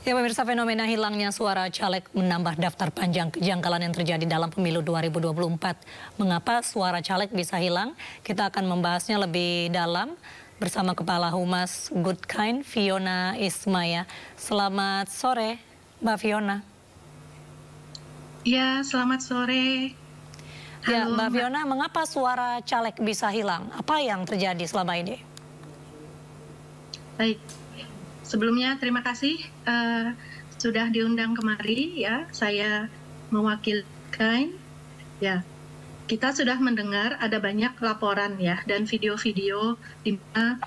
Ya pemirsa, fenomena hilangnya suara caleg menambah daftar panjang kejanggalan yang terjadi dalam pemilu 2024. Mengapa suara caleg bisa hilang? Kita akan membahasnya lebih dalam bersama Kepala Humas Good Kind, Fiona Ismaya. Selamat sore, Mbak Fiona. Ya, selamat sore. Ya, Halo, Mbak Fiona, mengapa suara caleg bisa hilang? Apa yang terjadi selama ini? Baik. Sebelumnya terima kasih sudah diundang kemari ya. Saya mewakilkan ya. Kita sudah mendengar ada banyak laporan ya dan video-video di mana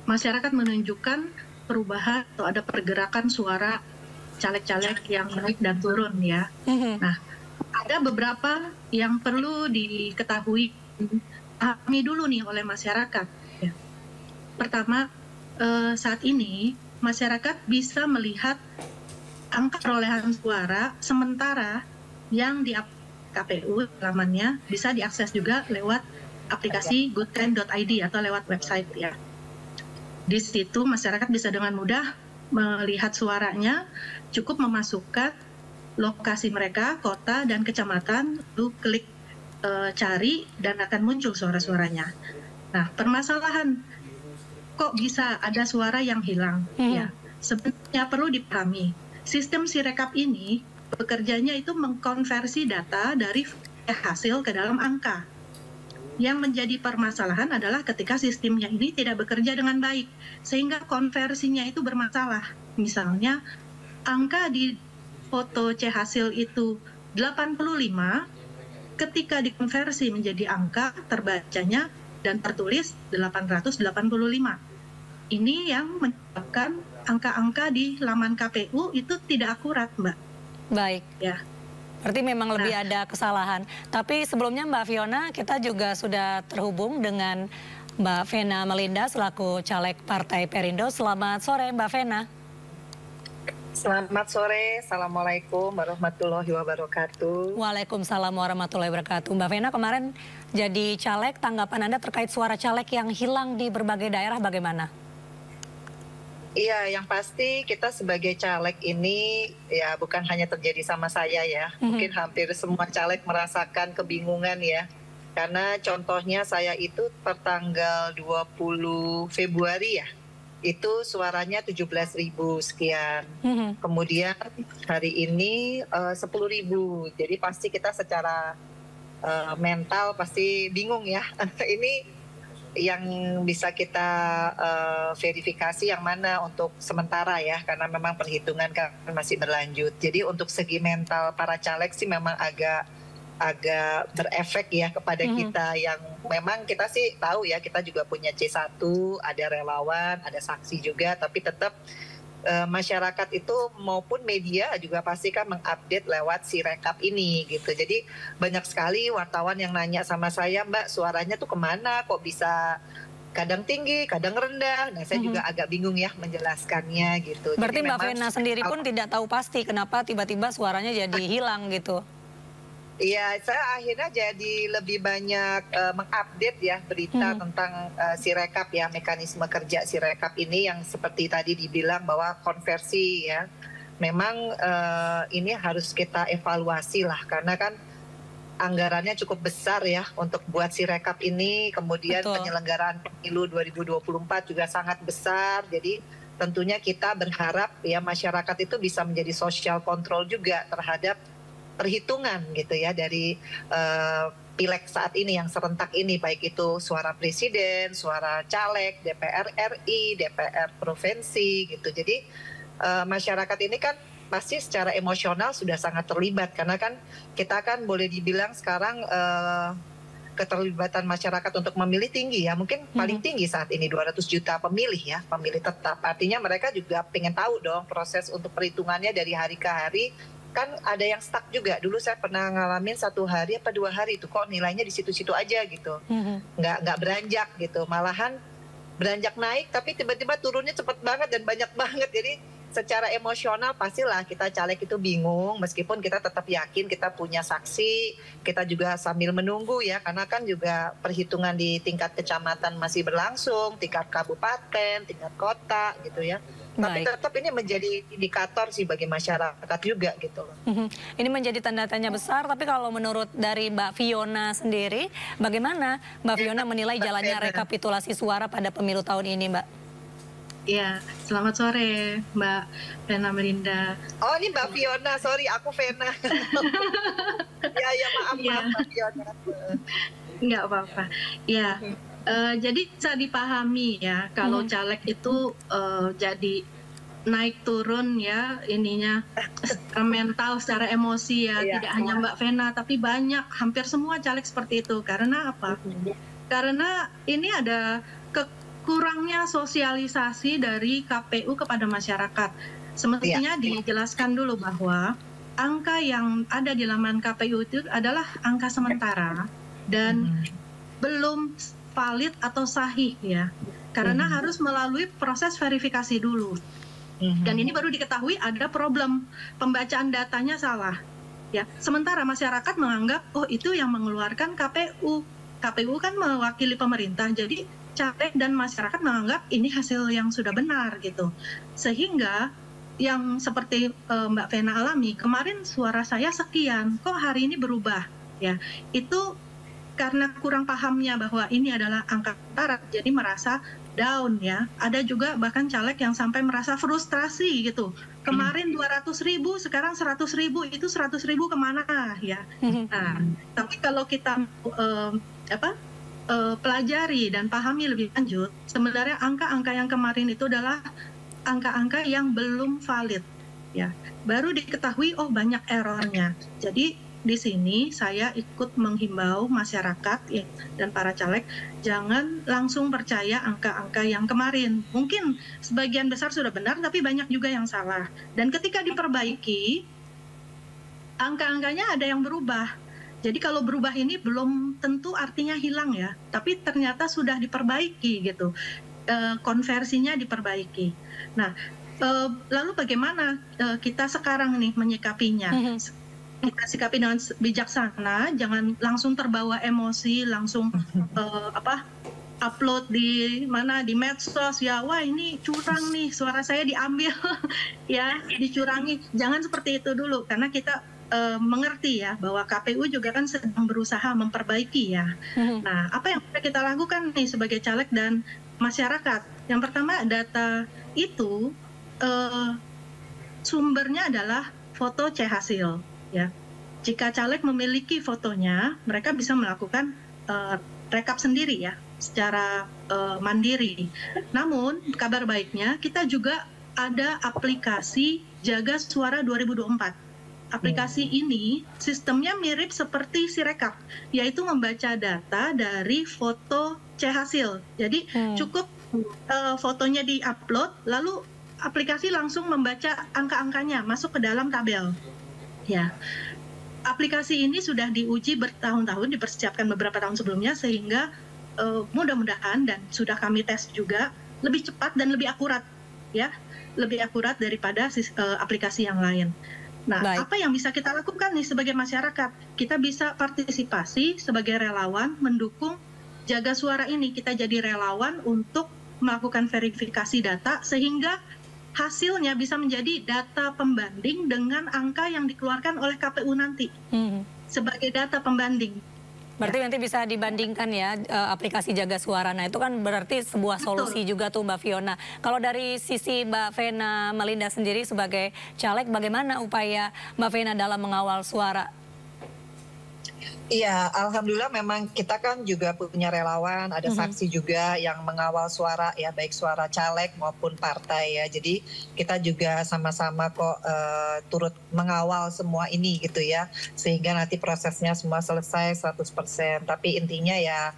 masyarakat menunjukkan perubahan atau ada pergerakan suara caleg-caleg yang naik dan turun ya. Nah, ada beberapa yang perlu diketahui, pahami dulu nih oleh masyarakat. Ya. Pertama, saat ini masyarakat bisa melihat angka perolehan suara sementara yang di KPU lamannya bisa diakses juga lewat aplikasi goodkind.id atau lewat website ya. Di situ masyarakat bisa dengan mudah melihat suaranya, cukup memasukkan lokasi mereka, kota dan kecamatan, lalu klik cari dan akan muncul suara-suaranya. Nah, permasalahan kok bisa ada suara yang hilang? Ya, sebenarnya perlu dipahami. Sistem Sirekap ini bekerjanya itu mengkonversi data dari hasil ke dalam angka. Yang menjadi permasalahan adalah ketika sistemnya ini tidak bekerja dengan baik, sehingga konversinya itu bermasalah. Misalnya, angka di foto C hasil itu 85, ketika dikonversi menjadi angka terbacanya dan tertulis 885. Ini yang menyebabkan angka-angka di laman KPU itu tidak akurat, Mbak. Baik. Ya. Berarti memang lebih ada kesalahan. Tapi sebelumnya Mbak Fiona, kita juga sudah terhubung dengan Mbak Vena Melinda selaku caleg Partai Perindo. Selamat sore Mbak Vena. Selamat sore, Assalamualaikum warahmatullahi wabarakatuh. Waalaikumsalam warahmatullahi wabarakatuh. Mbak Vena, kemarin jadi caleg, tanggapan Anda terkait suara caleg yang hilang di berbagai daerah bagaimana? Iya, yang pasti kita sebagai caleg ini ya bukan hanya terjadi sama saya ya. Mungkin hampir semua caleg merasakan kebingungan ya. Karena contohnya saya itu pertanggal 20 Februari ya. Itu suaranya 17.000 sekian. Kemudian hari ini 10.000. Jadi pasti kita secara mental pasti bingung ya. Ini yang bisa kita verifikasi yang mana untuk sementara ya, karena memang perhitungan kan masih berlanjut. Jadi untuk segi mental para caleg sih memang agak berefek ya kepada kita yang memang kita sih tahu ya, kita juga punya C1, ada relawan, ada saksi juga, tapi tetap masyarakat itu maupun media juga pasti kan mengupdate lewat Sirekap ini gitu. Jadi banyak sekali wartawan yang nanya sama saya, Mbak suaranya tuh kemana, kok bisa kadang tinggi, kadang rendah. Nah saya juga agak bingung ya menjelaskannya gitu. Berarti jadi Mbak Vena sendiri pun tidak tahu pasti kenapa tiba-tiba suaranya jadi hilang gitu. Iya, saya akhirnya jadi lebih banyak mengupdate ya berita tentang Sirekap ya, mekanisme kerja Sirekap ini yang seperti tadi dibilang bahwa konversi ya. Memang ini harus kita evaluasi lah karena kan anggarannya cukup besar ya untuk buat Sirekap ini, kemudian penyelenggaraan pemilu 2024 juga sangat besar. Jadi tentunya kita berharap ya masyarakat itu bisa menjadi social control juga terhadap perhitungan gitu ya dari pileg saat ini yang serentak ini, baik itu suara presiden, suara caleg, DPR RI, DPR provinsi gitu. Jadi masyarakat ini kan pasti secara emosional sudah sangat terlibat karena kan kita kan boleh dibilang sekarang keterlibatan masyarakat untuk memilih tinggi ya, mungkin paling tinggi saat ini 200 juta pemilih ya, pemilih tetap. Artinya mereka juga pengen tahu dong proses untuk perhitungannya dari hari ke hari. Kan ada yang stuck juga. Dulu saya pernah ngalamin 1 hari apa 2 hari itu kok nilainya di situ-situ aja gitu, nggak beranjak gitu, malahan beranjak naik tapi tiba-tiba turunnya cepet banget dan banyak banget. Jadi secara emosional pastilah kita caleg itu bingung, meskipun kita tetap yakin kita punya saksi, kita juga sambil menunggu ya, karena kan juga perhitungan di tingkat kecamatan masih berlangsung, tingkat kabupaten, tingkat kota gitu ya. Tapi Baik. tetap ini menjadi indikator sih bagi masyarakat juga gitu loh. Ini menjadi tanda tanya besar, tapi kalau menurut dari Mbak Fiona sendiri, bagaimana Mbak Fiona menilai Mbak jalannya Vena. rekapitulasi suara pada pemilu tahun ini, Mbak? Ya, selamat sore Mbak Vena Melinda. Oh ini Mbak Fiona, sorry aku Vena. Ya maaf Iya. maaf Mbak Fiona. Nggak apa-apa. Ya, jadi bisa dipahami ya kalau caleg itu jadi naik turun ya ininya secara mental, secara emosi ya. Iya, Tidak hanya Mbak Vena, tapi banyak, hampir semua caleg seperti itu. Karena apa? Karena ini ada kurangnya sosialisasi dari KPU kepada masyarakat. Semestinya dijelaskan dulu bahwa angka yang ada di laman KPU itu adalah angka sementara dan belum valid atau sahih ya. Karena harus melalui proses verifikasi dulu. Dan ini baru diketahui ada problem pembacaan datanya salah. Ya, sementara masyarakat menganggap oh itu yang mengeluarkan KPU. KPU kan mewakili pemerintah. Jadi caleg dan masyarakat menganggap ini hasil yang sudah benar gitu. Sehingga yang seperti Mbak Vena alami, kemarin suara saya sekian, kok hari ini berubah ya. Itu karena kurang pahamnya bahwa ini adalah angka sementara, jadi merasa down ya. Ada juga bahkan caleg yang sampai merasa frustrasi gitu. Kemarin 200.000, sekarang 100.000, itu 100.000 kemana ya? Nah, tapi kalau kita pelajari dan pahami lebih lanjut, sebenarnya angka-angka yang kemarin itu adalah angka-angka yang belum valid ya. Baru diketahui oh banyak errornya. Jadi di sini saya ikut menghimbau masyarakat ya, dan para caleg jangan langsung percaya angka-angka yang kemarin. Mungkin sebagian besar sudah benar tapi banyak juga yang salah. Dan ketika diperbaiki angka-angkanya ada yang berubah. Jadi kalau berubah ini belum tentu artinya hilang ya, tapi ternyata sudah diperbaiki gitu, konversinya diperbaiki. Nah, lalu bagaimana kita sekarang nih menyikapinya? Kita sikapi dengan bijaksana, jangan langsung terbawa emosi, langsung upload di medsos ya, wah ini curang nih, suara saya diambil ya, dicurangi. Jangan seperti itu dulu, karena kita mengerti ya bahwa KPU juga kan sedang berusaha memperbaiki ya. Nah, apa yang bisa kita lakukan nih sebagai caleg dan masyarakat? Yang pertama, data itu sumbernya adalah foto C hasil ya. Jika caleg memiliki fotonya, mereka bisa melakukan rekap sendiri ya, secara mandiri. Namun kabar baiknya kita juga ada aplikasi Jaga Suara 2024. Aplikasi ini sistemnya mirip seperti Sirekap, yaitu membaca data dari foto C hasil. Jadi cukup fotonya di-upload, lalu aplikasi langsung membaca angka-angkanya masuk ke dalam tabel. Ya, aplikasi ini sudah diuji bertahun-tahun, dipersiapkan beberapa tahun sebelumnya, sehingga mudah-mudahan dan sudah kami tes juga lebih cepat dan lebih akurat, ya, lebih akurat daripada aplikasi yang lain. Nah, apa yang bisa kita lakukan nih sebagai masyarakat? Kita bisa partisipasi sebagai relawan mendukung Jaga Suara ini. Kita jadi relawan untuk melakukan verifikasi data sehingga hasilnya bisa menjadi data pembanding dengan angka yang dikeluarkan oleh KPU nanti sebagai data pembanding. Berarti nanti bisa dibandingkan ya aplikasi Jaga Suara. Nah itu kan berarti sebuah solusi juga tuh Mbak Fiona. Kalau dari sisi Mbak Vena Melinda sendiri sebagai caleg, bagaimana upaya Mbak Vena dalam mengawal suara? Iya, alhamdulillah memang kita kan juga punya relawan, ada saksi juga yang mengawal suara ya, baik suara caleg maupun partai ya. Jadi kita juga sama-sama kok turut mengawal semua ini gitu ya, sehingga nanti prosesnya semua selesai 100%. Tapi intinya ya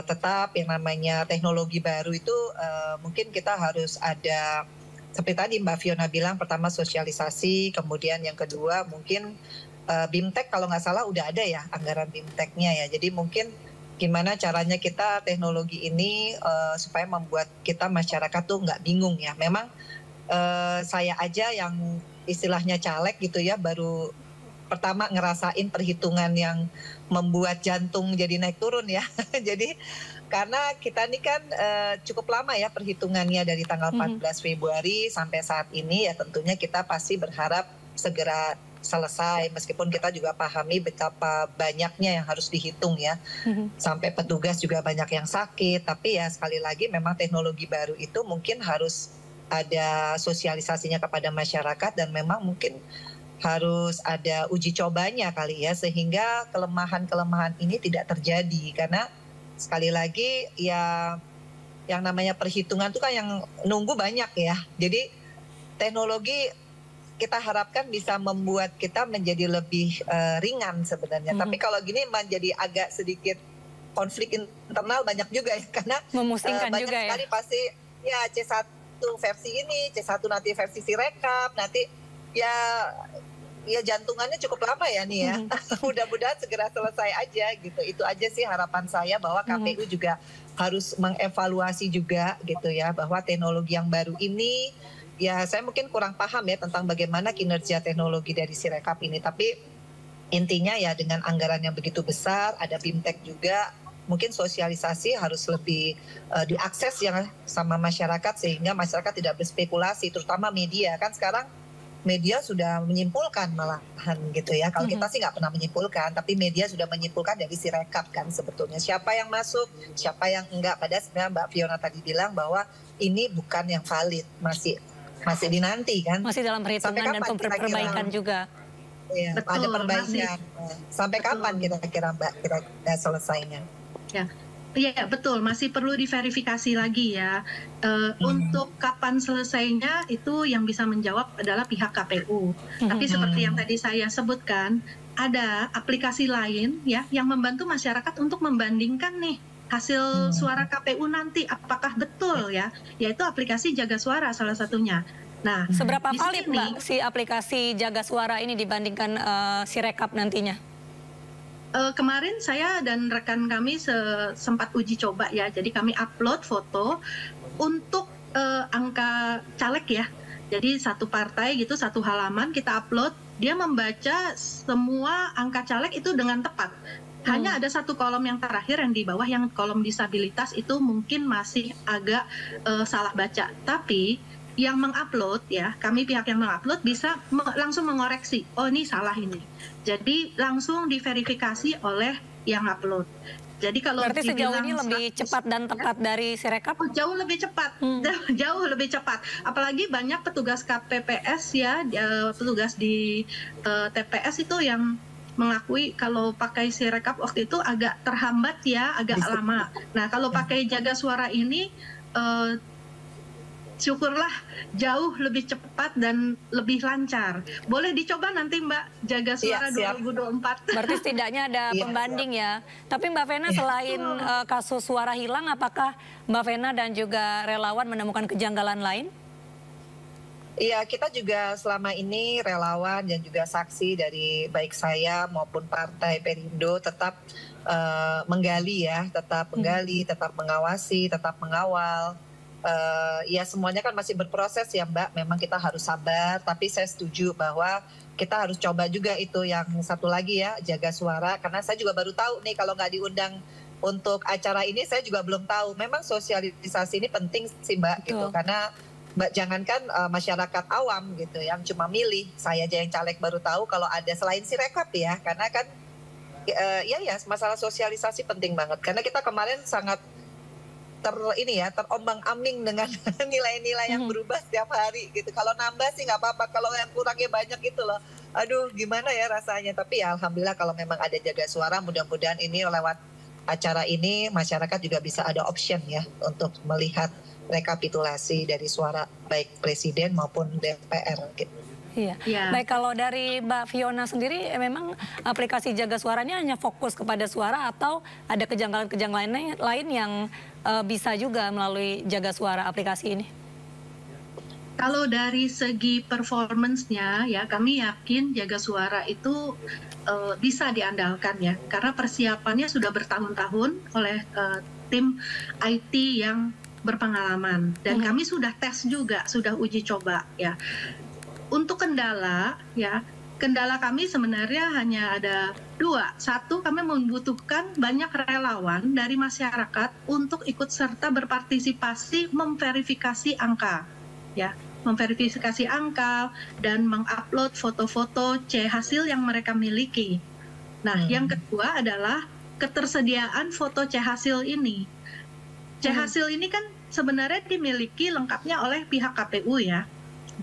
tetap yang namanya teknologi baru itu mungkin kita harus ada, seperti tadi Mbak Fiona bilang, pertama sosialisasi, kemudian yang kedua mungkin BIMTEK kalau nggak salah udah ada ya anggaran BIMTEK-nya ya. Jadi mungkin gimana caranya kita teknologi ini supaya membuat kita masyarakat tuh nggak bingung ya. Memang saya aja yang istilahnya caleg gitu ya, baru pertama ngerasain perhitungan yang membuat jantung jadi naik turun ya. Jadi karena kita ini kan cukup lama ya perhitungannya dari tanggal 14 Februari sampai saat ini, ya tentunya kita pasti berharap segera selesai, meskipun kita juga pahami betapa banyaknya yang harus dihitung ya, sampai petugas juga banyak yang sakit. Tapi ya sekali lagi memang teknologi baru itu mungkin harus ada sosialisasinya kepada masyarakat, dan memang mungkin harus ada uji cobanya kali ya, sehingga kelemahan-kelemahan ini tidak terjadi. Karena sekali lagi ya yang namanya perhitungan itu kan yang nunggu banyak ya, jadi teknologi kita harapkan bisa membuat kita menjadi lebih ringan sebenarnya. Tapi kalau gini menjadi agak sedikit konflik internal banyak juga ya, karena memusingkan banyak juga sekali ya. Pasti ya C1 versi ini, C1 nanti versi Sirekap, nanti ya jantungannya cukup lama ya nih ya. Mudah-mudahan segera selesai aja gitu. Itu aja sih harapan saya, bahwa KPU juga harus mengevaluasi juga gitu ya, bahwa teknologi yang baru ini, ya saya mungkin kurang paham ya tentang bagaimana kinerja teknologi dari Sirekap ini. Tapi intinya ya dengan anggaran yang begitu besar, ada BIMTEK juga, mungkin sosialisasi harus lebih diakses ya sama masyarakat, sehingga masyarakat tidak berspekulasi, terutama media. Kan sekarang media sudah menyimpulkan malahan gitu ya. Kalau kita sih nggak pernah menyimpulkan, tapi media sudah menyimpulkan dari Sirekap kan sebetulnya. Siapa yang masuk, siapa yang enggak. Padahal sebenarnya Mbak Fiona tadi bilang bahwa ini bukan yang valid, masih dinanti kan. Masih dalam perhitungan dan perbaikan juga. Ya, ada perbaikan. Sampai kapan kira-kira Mbak kira-kira selesainya? Ya betul, masih perlu diverifikasi lagi ya. Untuk kapan selesainya itu yang bisa menjawab adalah pihak KPU. Tapi seperti yang tadi saya sebutkan, ada aplikasi lain ya yang membantu masyarakat untuk membandingkan nih hasil suara KPU nanti apakah betul ya, yaitu aplikasi Jaga Suara salah satunya. Nah, seberapa valid Mbak si aplikasi Jaga Suara ini dibandingkan Sirekap nantinya? Kemarin saya dan rekan kami sempat uji coba ya, jadi kami upload foto untuk angka caleg ya. Jadi satu partai gitu, satu halaman kita upload, dia membaca semua angka caleg itu dengan tepat. Hanya ada satu kolom yang terakhir yang di bawah, yang kolom disabilitas itu mungkin masih agak salah baca. Tapi yang mengupload ya, kami pihak yang mengupload bisa langsung mengoreksi, oh ini salah ini. Jadi langsung diverifikasi oleh yang upload. Jadi kalau berarti sejauh ini lebih cepat dan tepat dari Sirekap? Jauh lebih cepat, jauh lebih cepat. Apalagi banyak petugas KPPS ya, petugas di TPS itu yang mengakui kalau pakai Sirekap waktu itu agak terhambat ya, agak lama. Nah kalau pakai Jaga Suara ini syukurlah jauh lebih cepat dan lebih lancar. Boleh dicoba nanti Mbak, Jaga Suara 2024. Berarti setidaknya ada pembanding ya. Tapi Mbak Vena, selain kasus suara hilang, apakah Mbak Vena dan juga relawan menemukan kejanggalan lain? Iya, kita juga selama ini relawan dan juga saksi dari baik saya maupun Partai Perindo tetap menggali ya, tetap menggali, tetap mengawasi, tetap mengawal. Ya semuanya kan masih berproses ya Mbak, memang kita harus sabar, tapi saya setuju bahwa kita harus coba juga itu yang satu lagi ya, Jaga Suara, karena saya juga baru tahu nih kalau nggak diundang untuk acara ini, saya juga belum tahu. Memang sosialisasi ini penting sih Mbak gitu, karena Mbak jangankan masyarakat awam gitu yang cuma milih, saya aja yang caleg baru tahu kalau ada selain Sirekap ya, karena kan ya masalah sosialisasi penting banget, karena kita kemarin sangat terombang-ambing dengan nilai-nilai yang berubah setiap hari gitu. Kalau nambah sih nggak apa-apa, kalau yang kurangnya banyak gitu loh. Aduh gimana ya rasanya. Tapi ya alhamdulillah kalau memang ada Jaga Suara, mudah-mudahan ini lewat acara ini masyarakat juga bisa ada option ya untuk melihat rekapitulasi dari suara baik presiden maupun DPR gitu. Iya. Baik, kalau dari Mbak Fiona sendiri memang aplikasi Jaga Suaranya hanya fokus kepada suara atau ada kejanggalan-kejanggalan lain yang bisa juga melalui Jaga Suara aplikasi ini? Kalau dari segi performance-nya ya kami yakin Jaga Suara itu bisa diandalkan ya, karena persiapannya sudah bertahun-tahun oleh tim IT yang berpengalaman, dan kami sudah tes juga, sudah uji coba ya. Untuk kendala kami sebenarnya hanya ada Dua, satu, kami membutuhkan banyak relawan dari masyarakat untuk ikut serta berpartisipasi memverifikasi angka, ya, memverifikasi angka dan mengupload foto-foto C hasil yang mereka miliki. Nah, yang kedua adalah ketersediaan foto C hasil ini. C hasil ini kan sebenarnya dimiliki lengkapnya oleh pihak KPU ya.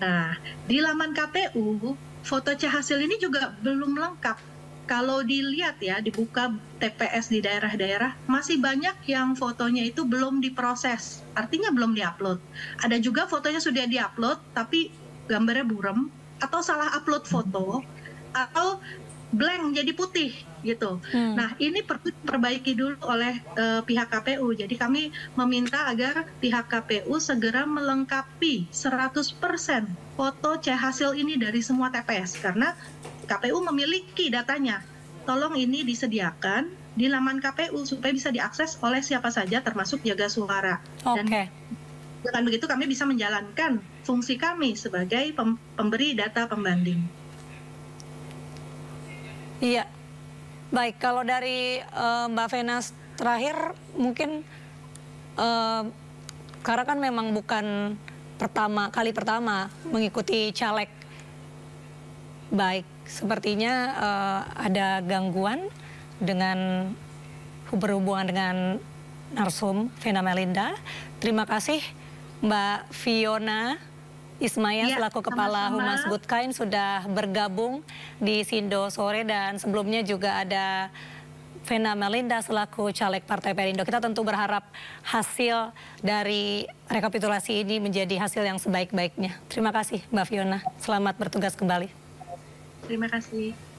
Nah, di laman KPU, foto C hasil ini juga belum lengkap. Kalau dilihat ya, dibuka TPS di daerah-daerah, masih banyak yang fotonya itu belum diproses, artinya belum diupload. Ada juga fotonya sudah diupload, tapi gambarnya buram, atau salah upload foto, atau blank jadi putih gitu. Nah, ini perlu diperbaiki dulu oleh pihak KPU. Jadi kami meminta agar pihak KPU segera melengkapi 100% foto C hasil ini dari semua TPS, karena KPU memiliki datanya. Tolong ini disediakan di laman KPU supaya bisa diakses oleh siapa saja termasuk jaga suara. Dan dengan begitu kami bisa menjalankan fungsi kami sebagai pemberi data pembanding. Iya, baik. Kalau dari Mbak Venas terakhir mungkin karena kan memang bukan kali pertama mengikuti caleg. Baik, sepertinya ada gangguan dengan berhubungan dengan narsum Vena Melinda. Terima kasih Mbak Fiona Ismaya selaku Kepala Humas Gudkain sudah bergabung di Sindo sore, dan sebelumnya juga ada Vena Melinda selaku caleg Partai Perindo. Kita tentu berharap hasil dari rekapitulasi ini menjadi hasil yang sebaik-baiknya. Terima kasih Mbak Fiona, selamat bertugas kembali. Terima kasih.